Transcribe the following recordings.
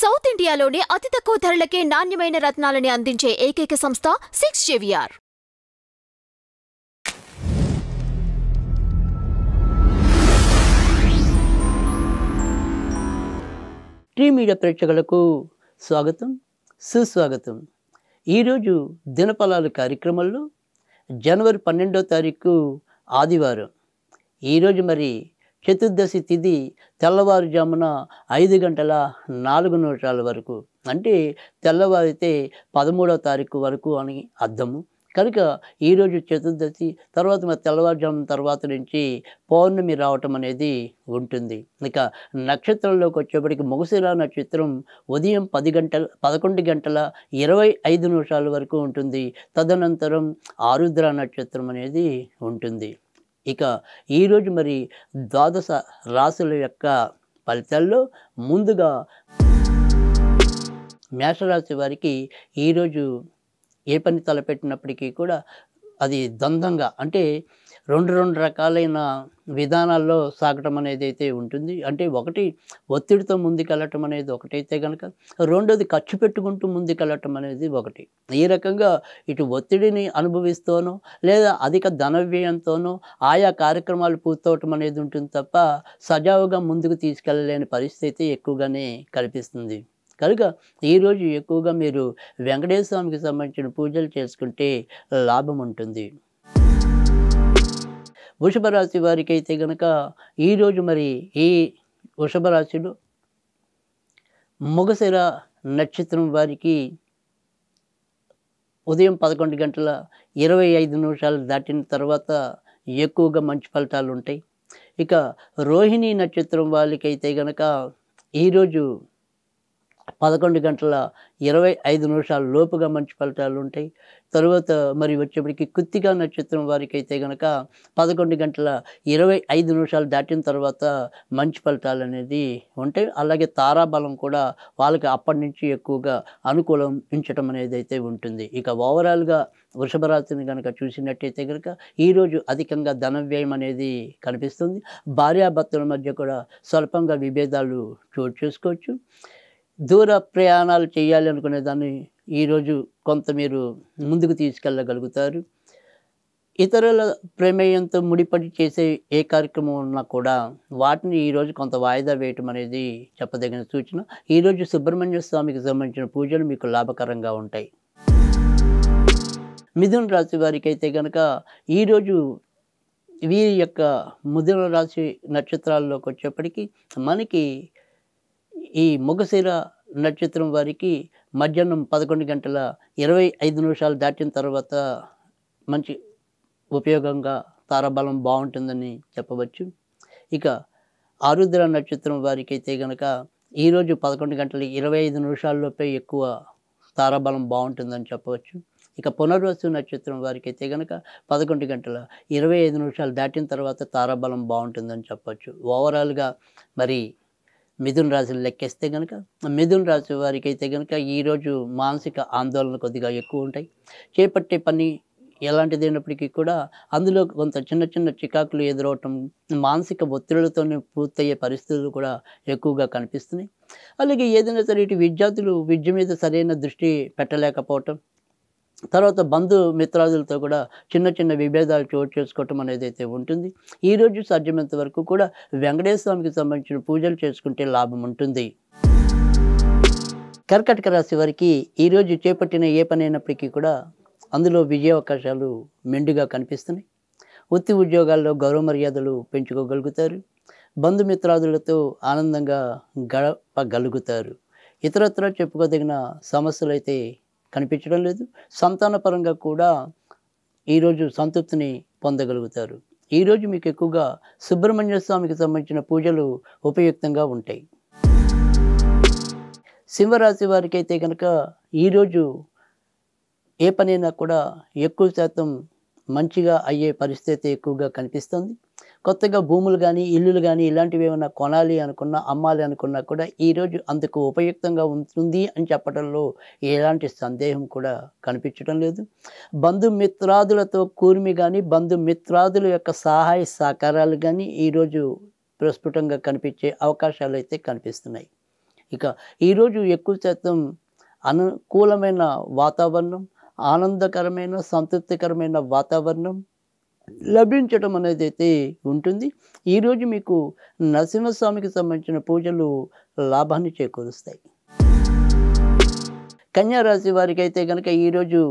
South ఇండియాలోనే అతి తక్కువ ధరలకే నాణ్యమైన రత్నాలని అందించే ఏకైక సంస్థ 6JVR. టీ మీడియా ప్రేక్షకులకు స్వాగతం, సుస్వాగతం. ఈరోజు దినఫలాలు కార్యక్రమంలో జనవరి 12వ తారీఖు ఆదివారం. ఈరోజు మరి చతుర్దశి తిథి తెల్లవారుజామున 5:04 వరకు, అంటే తెల్లవారితే 13వ తారీఖు వరకు అని అర్థము. కనుక ఈరోజు చతుర్దశి తర్వాత మరి తెల్లవారుజామున తర్వాత నుంచి పౌర్ణమి రావటం అనేది ఉంటుంది. ఇక నక్షత్రంలోకి వచ్చేప్పటికి మృగశిర నక్షత్రం ఉదయం 11:25 వరకు ఉంటుంది. తదనంతరం ఆరుద్ర నక్షత్రం అనేది ఉంటుంది. ఇక ఈరోజు మరి ద్వాదశ రాశుల యొక్క ఫలితాల్లో ముందుగా మేషరాశి వారికి ఈరోజు ఏ పని తలపెట్టినప్పటికీ కూడా అది ద్వంద్వంగా, అంటే రెండు రకాలైన విధానాల్లో సాగటం అనేది అయితే ఉంటుంది. అంటే ఒకటి ఒత్తిడితో ముందుకెళ్ళటం అనేది ఒకటైతే కనుక, రెండోది ఖర్చు పెట్టుకుంటూ ముందుకెళ్ళటం అనేది ఒకటి. ఈ రకంగా ఇటు ఒత్తిడిని అనుభవిస్తూనో లేదా అధిక ధన వ్యయంతోనో ఆయా కార్యక్రమాలు పూర్తవటం అనేది ఉంటుంది తప్ప సజావుగా ముందుకు తీసుకెళ్ళలేని పరిస్థితి ఎక్కువగానే కనిపిస్తుంది. కనుక ఈరోజు ఎక్కువగా మీరు వెంకటేశ్వర స్వామికి సంబంధించిన పూజలు చేసుకుంటే లాభం ఉంటుంది. వృషభ రాశి వారికి అయితే కనుక ఈరోజు మరి ఈ వృషభ రాశిలో మృగశిర నక్షత్రం వారికి ఉదయం 11:25 దాటిన తర్వాత ఎక్కువగా మంచి ఫలితాలు ఉంటాయి. ఇక రోహిణి నక్షత్రం వాళ్ళకైతే కనుక ఈరోజు 11:25 లోపుగా మంచి ఫలితాలు ఉంటాయి. తరువాత మరి వచ్చేప్పటికి కృత్తిక నక్షత్రం వారికి అయితే కనుక 11:25 దాటిన తర్వాత మంచి ఫలితాలు అనేది ఉంటాయి. అలాగే తారాబలం కూడా వాళ్ళకి అప్పటి నుంచి ఎక్కువగా అనుకూలించడం అనేది అయితే ఉంటుంది. ఇక ఓవరాల్గా వృషభ రాశిని కనుక చూసినట్టయితే కనుక ఈరోజు అధికంగా ధన వ్యయం అనేది కనిపిస్తుంది. భార్యాభర్తల మధ్య కూడా స్వల్పంగా విభేదాలు చోటు చేసుకోవచ్చు. దూర ప్రయాణాలు చేయాలి అనుకునే దాన్ని ఈరోజు కొంత మీరు ముందుకు తీసుకెళ్ళగలుగుతారు. ఇతరుల ప్రమేయంతో ముడిపడి చేసే ఏ కార్యక్రమం ఉన్నా కూడా వాటిని ఈరోజు కొంత వాయిదా వేయటం అనేది చెప్పదగిన సూచన. ఈరోజు సుబ్రహ్మణ్య స్వామికి సంబంధించిన పూజలు మీకు లాభకరంగా ఉంటాయి. మిథున రాశి వారికి అయితే కనుక ఈరోజు వీరి యొక్క మిథున రాశి నక్షత్రాల్లోకి వచ్చేప్పటికీ మనకి ఈ మృగశిర నక్షత్రం వారికి మధ్యాహ్నం 11:25 దాటిన తర్వాత మంచి ఉపయోగంగా తారాబలం బాగుంటుందని చెప్పవచ్చు. ఇక ఆరుద్ర నక్షత్రం వారికి అయితే కనుక ఈరోజు 11:25 ఎక్కువ తారాబలం బాగుంటుందని చెప్పవచ్చు. ఇక పునర్వసు నక్షత్రం వారికి అయితే కనుక 11:25 దాటిన తర్వాత తారాబలం బాగుంటుందని చెప్పవచ్చు. ఓవరాల్గా మరి మిథున రాశిని లెక్కేస్తే కనుక మిథున రాశి వారికి అయితే కనుక ఈరోజు మానసిక ఆందోళన కొద్దిగా ఎక్కువ ఉంటాయి. చేపట్టే పని ఎలాంటిదైనప్పటికీ కూడా అందులో కొంత చిన్న చికాకులు ఎదురవటం, మానసిక ఒత్తిడితోనే పూర్తయ్యే పరిస్థితులు కూడా ఎక్కువగా కనిపిస్తున్నాయి. అలాగే ఏదైనా సరే ఇటు విద్యార్థులు విద్య మీద సరైన దృష్టి పెట్టలేకపోవటం, తర్వాత బంధుమిత్రాదులతో కూడా చిన్న విభేదాలు చోటు చేసుకోవటం అనేది అయితే ఉంటుంది. ఈరోజు సాధ్యమైనంత వరకు కూడా వెంకటేశ్వర స్వామికి సంబంధించిన పూజలు చేసుకుంటే లాభం ఉంటుంది. కర్కాటక రాశి వారికి ఈరోజు చేపట్టిన ఏ పని అయినప్పటికీ కూడా అందులో విజయ అవకాశాలు మెండుగా కనిపిస్తున్నాయి. వృత్తి ఉద్యోగాల్లో గౌరవ మర్యాదలు పెంచుకోగలుగుతారు. బంధుమిత్రాదులతో ఆనందంగా గడపగలుగుతారు. ఇతరత్ర చెప్పుకోదగిన సమస్యలు అయితే కనిపించడం లేదు. సంతానపరంగా కూడా ఈరోజు సంతృప్తిని పొందగలుగుతారు. ఈరోజు మీకు ఎక్కువగా సుబ్రహ్మణ్య స్వామికి సంబంధించిన పూజలు ఉపయుక్తంగా ఉంటాయి. సింహరాశి వారికి అయితే కనుక ఈరోజు ఏ పనైనా కూడా ఎక్కువ శాతం మంచిగా అయ్యే పరిస్థితి ఎక్కువగా కనిపిస్తుంది. కొత్తగా భూములు కానీ ఇల్లులు కానీ ఇలాంటివి ఏమైనా కొనాలి అనుకున్నా, అమ్మాలి అనుకున్నా కూడా ఈరోజు అందుకు ఉపయుక్తంగా ఉంటుంది అని చెప్పడంలో ఎలాంటి సందేహం కూడా కనిపించడం లేదు. బంధుమిత్రాదులతో కూర్మి కానీ, బంధుమిత్రాదుల యొక్క సహాయ సహకారాలు కానీ ఈరోజు ప్రస్ఫుటంగా కనిపించే అవకాశాలు అయితే కనిపిస్తున్నాయి. ఇక ఈరోజు ఎక్కువ శాతం అనుకూలమైన వాతావరణం, ఆనందకరమైన, సంతృప్తికరమైన వాతావరణం లభించడం అనేది అయితే ఉంటుంది. ఈరోజు మీకు నరసింహస్వామికి సంబంధించిన పూజలు లాభాన్ని చేకూరుస్తాయి. కన్యా రాశి వారికి అయితే కనుక ఈరోజు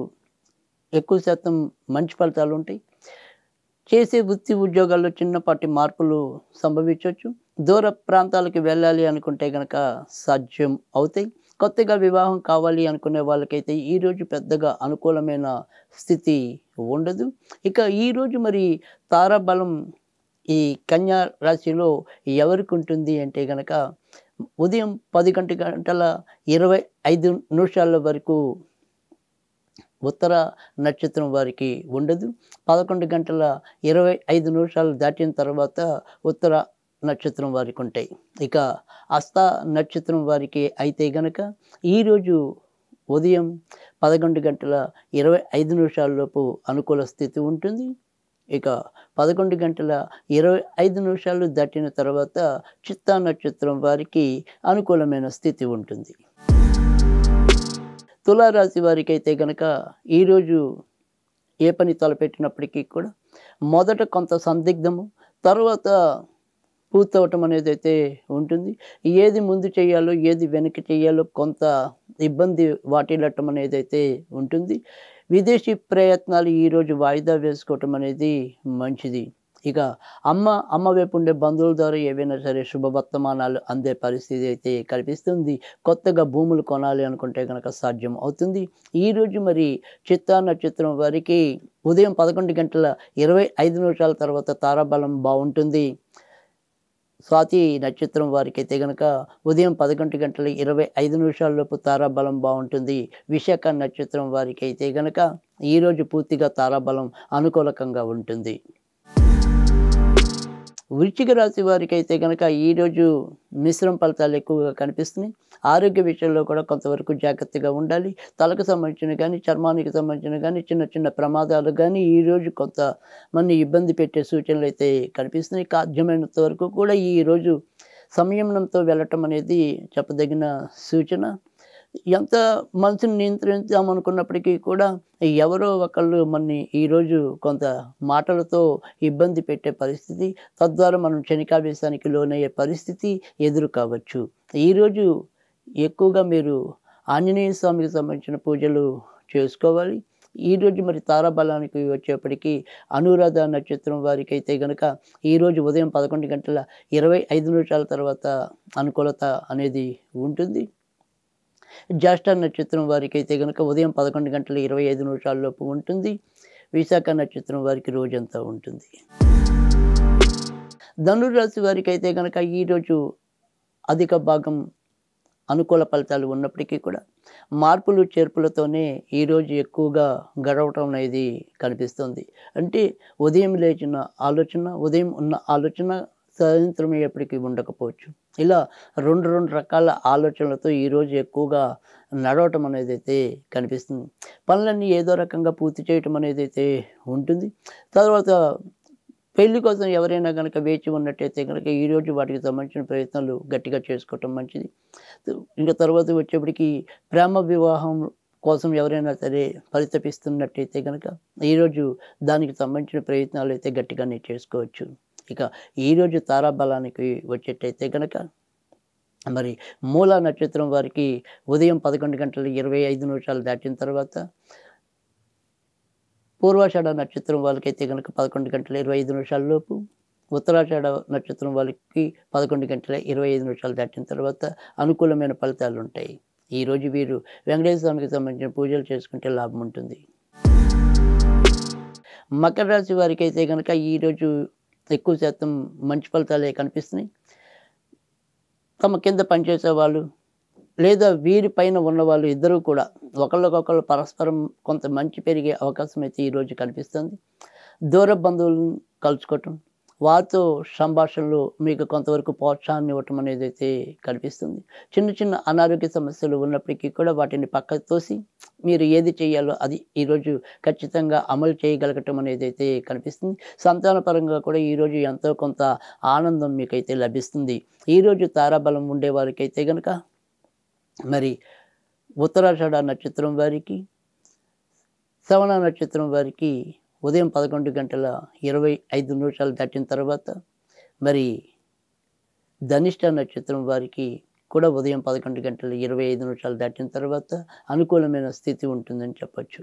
ఎక్కువ శాతం మంచి ఫలితాలు ఉంటాయి. చేసే వృత్తి ఉద్యోగాల్లో చిన్నపాటి మార్పులు సంభవించవచ్చు. దూర ప్రాంతాలకు వెళ్ళాలి అనుకుంటే కనుక సాధ్యం అవుతాయి. కొత్తగా వివాహం కావాలి అనుకునే వాళ్ళకైతే ఈరోజు పెద్దగా అనుకూలమైన స్థితి ఉండదు. ఇక ఈరోజు మరి తారాబలం ఈ కన్యా రాశిలో ఎవరికి ఉంటుంది అంటే కనుక ఉదయం 10 గంటల 25 నిమిషాల వరకు ఉత్తర నక్షత్రం వారికి ఉండదు. 11 గంటల 25 నిమిషాలు దాటిన తర్వాత ఉత్తర నక్షత్రం వారికి ఉంటాయి. ఇక హస్త నక్షత్రం వారికి అయితే గనక ఈరోజు ఉదయం 11 గంటల 25 నిమిషాల అనుకూల స్థితి ఉంటుంది. ఇక 11 గంటల 25 నిమిషాలు దాటిన తర్వాత చిత్తా నక్షత్రం వారికి అనుకూలమైన స్థితి ఉంటుంది. తులారాశి వారికి అయితే కనుక ఈరోజు ఏ పని తలపెట్టినప్పటికీ కూడా మొదట కొంత సందిగ్ధము, తర్వాత పూర్తవటం అనేది అయితే ఉంటుంది. ఏది ముందు చేయాలో ఏది వెనక్కి చేయాలో కొంత ఇబ్బంది వాటిల్లటం అనేది అయితే ఉంటుంది. విదేశీ ప్రయత్నాలు ఈరోజు వాయిదా వేసుకోవటం అనేది మంచిది. ఇక అమ్మ వైపు ఉండే బంధువుల ద్వారా ఏవైనా సరే శుభవర్తమానాలు అందే పరిస్థితి అయితే కల్పిస్తుంది. కొత్తగా భూములు కొనాలి అనుకుంటే కనుక సాధ్యం అవుతుంది. ఈరోజు మరి చిత్తా నక్షత్రం వారికి ఉదయం 11 గంటల 25 నిమిషాల తర్వాత తారాబలం బాగుంటుంది. స్వాతి నక్షత్రం వారికి అయితే కనుక ఉదయం 11 గంటల 25 నిమిషాల తారాబలం బాగుంటుంది. విశాఖ నక్షత్రం వారికి అయితే కనుక ఈరోజు పూర్తిగా తారాబలం అనుకూలకంగా ఉంటుంది. వృశ్చిక రాశి వారికి అయితే కనుక ఈరోజు మిశ్రమ ఫలితాలు ఎక్కువగా కనిపిస్తున్నాయి. ఆరోగ్య విషయంలో కూడా కొంతవరకు జాగ్రత్తగా ఉండాలి. తలకు సంబంధించిన కానీ, చర్మానికి సంబంధించిన కానీ చిన్న చిన్న ప్రమాదాలు కానీ ఈరోజు కొంతమంది ఇబ్బంది పెట్టే సూచనలు అయితే కనిపిస్తున్నాయి. సాధ్యమైనంత వరకు కూడా ఈరోజు సంయమనంతో వెళ్ళటం అనేది చెప్పదగిన సూచన. ఎంత మనసుని నియంత్రించామనుకున్నప్పటికీ కూడా ఎవరో ఒకళ్ళు మనని ఈరోజు కొంత మాటలతో ఇబ్బంది పెట్టే పరిస్థితి, తద్వారా మనం క్షణికావేశానికి లోనయ్యే పరిస్థితి ఎదురు కావచ్చు. ఈరోజు ఎక్కువగా మీరు ఆంజనేయ స్వామికి సంబంధించిన పూజలు చేసుకోవాలి. ఈరోజు మరి తారాబలానికి వచ్చేప్పటికీ అనురాధ నక్షత్రం వారికి అయితే కనుక ఈరోజు ఉదయం 11 గంటల 25 నిమిషాల తర్వాత అనుకూలత అనేది ఉంటుంది. జ్యేష్ఠ నక్షత్రం వారికి అయితే కనుక ఉదయం 11 గంటల 25 నిమిషాల ఉంటుంది. విశాఖ నక్షత్రం వారికి రోజంతా ఉంటుంది. ధనుర్రాశి వారికి అయితే కనుక ఈరోజు అధిక భాగం అనుకూల ఫలితాలు ఉన్నప్పటికీ కూడా మార్పులు చేర్పులతోనే ఈరోజు ఎక్కువగా గడవటం అనేది కనిపిస్తుంది. అంటే ఉదయం లేచిన ఆలోచన, ఉదయం ఉన్న ఆలోచన సాయంత్రం ఎప్పటికీ ఉండకపోవచ్చు. ఇలా రెండు రకాల ఆలోచనలతో ఈరోజు ఎక్కువగా నడవటం అనేది అయితే కనిపిస్తుంది. పనులన్నీ ఏదో రకంగా పూర్తి చేయటం అనేది అయితే ఉంటుంది. తర్వాత పెళ్లి కోసం ఎవరైనా కనుక వేచి ఉన్నట్టయితే కనుక ఈరోజు వాటికి సంబంధించిన ప్రయత్నాలు గట్టిగా చేసుకోవటం మంచిది. ఇంకా తర్వాత వచ్చేప్పటికి ప్రేమ వివాహం కోసం ఎవరైనా సరే పరితపిస్తున్నట్టయితే కనుక ఈరోజు దానికి సంబంధించిన ప్రయత్నాలు అయితే గట్టిగానే చేసుకోవచ్చు. ఇక ఈరోజు తారాబలానికి వచ్చేటైతే కనుక మరి మూల నక్షత్రం వారికి ఉదయం 11 గంటల 25 నిమిషాలు దాటిన తర్వాత, పూర్వాషాఢ నక్షత్రం వాళ్ళకైతే కనుక 11 గంటల 25 నిమిషాల ఉత్తరాషాఢ నక్షత్రం వాళ్ళకి 11 గంటల 25 నిమిషాలు దాటిన తర్వాత అనుకూలమైన ఫలితాలు ఉంటాయి. ఈరోజు వీరు వెంకటేశ్వర స్వామికి సంబంధించిన పూజలు చేసుకుంటే లాభం ఉంటుంది. మకర రాశి వారికి అయితే కనుక ఈరోజు ఎక్కువ శాతం మంచి ఫలితాలే కనిపిస్తున్నాయి. తమ కింద పనిచేసే వాళ్ళు లేదా వీరి పైన ఉన్నవాళ్ళు ఇద్దరూ కూడా ఒకళ్ళకొకళ్ళు పరస్పరం కొంత మంచి పెరిగే అవకాశం అయితే ఈరోజు కనిపిస్తుంది. దూర బంధువులను కలుసుకోవటం, వారితో సంభాషణలు మీకు కొంతవరకు ప్రోత్సాహాన్ని ఇవ్వటం అనేది అయితే కనిపిస్తుంది. చిన్న అనారోగ్య సమస్యలు ఉన్నప్పటికీ కూడా వాటిని పక్కకు తోసి మీరు ఏది చేయాలో అది ఈరోజు ఖచ్చితంగా అమలు చేయగలగటం అనేది అయితే కనిపిస్తుంది. సంతానపరంగా కూడా ఈరోజు ఎంతో కొంత ఆనందం మీకైతే లభిస్తుంది. ఈరోజు తారాబలం ఉండే వారికైతే కనుక మరి ఉత్తరాషాఢ నక్షత్రం వారికి, శ్రవణ నక్షత్రం వారికి ఉదయం 11 గంటల 25 నిమిషాలు దాటిన తర్వాత, మరి ధనిష్ట నక్షత్రం వారికి కూడా ఉదయం 11 గంటల 25 నిమిషాలు దాటిన తర్వాత అనుకూలమైన స్థితి ఉంటుందని చెప్పచ్చు.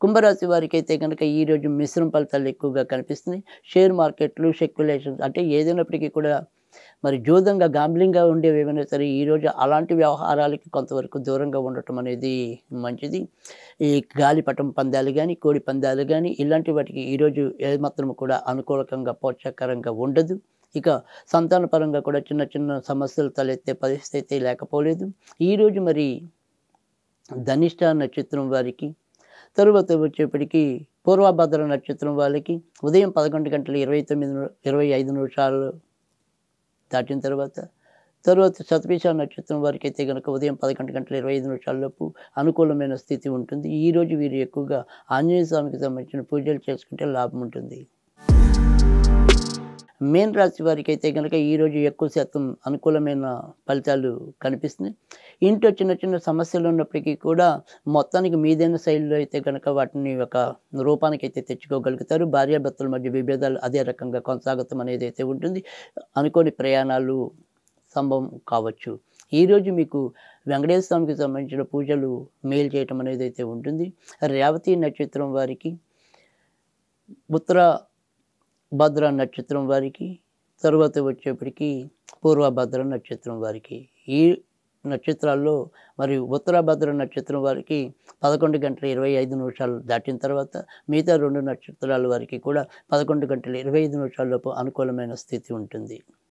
కుంభరాశి వారికి అయితే కనుక ఈరోజు మిశ్రమ ఫలితాలు ఎక్కువగా కనిపిస్తున్నాయి. షేర్ మార్కెట్లు, స్పెక్యులేషన్స్ అంటే ఏదైనప్పటికీ కూడా మరి జూదంగా, గాంబ్లింగ్గా ఉండేవి ఏమైనా సరే ఈరోజు అలాంటి వ్యవహారాలకి కొంతవరకు దూరంగా ఉండటం అనేది మంచిది. ఈ గాలిపటం పందాలు కానీ, కోడి పందాలు కానీ ఇలాంటి వాటికి ఈరోజు ఏమాత్రం కూడా అనుకూలకంగా, ప్రోత్సాహకరంగా ఉండదు. ఇక సంతానపరంగా కూడా చిన్న చిన్న సమస్యలు తలెత్తే పరిస్థితి అయితే లేకపోలేదు. ఈరోజు మరి ధనిష్ట నక్షత్రం వారికి, తరువాత వచ్చేప్పటికి పూర్వభద్ర నక్షత్రం వాళ్ళకి ఉదయం 11 గంటల 25 నిమిషాలు దాటిన తర్వాత, శతభిష నక్షత్రం వారికి అయితే కనుక ఉదయం 11 గంటల 25 నిమిషాలలోపు అనుకూలమైన స్థితి ఉంటుంది. ఈరోజు వీరు ఎక్కువగా ఆంజనేయ స్వామికి సంబంధించిన పూజలు చేసుకుంటే లాభం ఉంటుంది. మీన రాశి వారికి అయితే కనుక ఈరోజు ఎక్కువ శాతం అనుకూలమైన ఫలితాలు కనిపిస్తున్నాయి. ఇంట్లో చిన్న చిన్న సమస్యలు ఉన్నప్పటికీ కూడా మొత్తానికి మీదైన శైలిలో అయితే కనుక వాటిని ఒక రూపానికి అయితే తెచ్చుకోగలుగుతారు. భార్యాభర్తల మధ్య విభేదాలు అదే రకంగా కొనసాగతం అనేది అయితే ఉంటుంది. అనుకోని ప్రయాణాలు సంభవం కావచ్చు. ఈరోజు మీకు వెంకటేశ్వర స్వామికి సంబంధించిన పూజలు మేలు చేయటం అనేది అయితే ఉంటుంది. రేవతి నక్షత్రం వారికి, ఉత్తర భద్ర నక్షత్రం వారికి, తరువాత వచ్చేప్పటికి పూర్వభద్ర నక్షత్రం వారికి, ఈ నక్షత్రాల్లో మరి ఉత్తరభద్ర నక్షత్రం వారికి 11 గంటల 25 నిమిషాలు దాటిన తర్వాత, మిగతా 2 నక్షత్రాల వారికి కూడా 11 గంటల 25 నిమిషాలలోపు అనుకూలమైన స్థితి ఉంటుంది.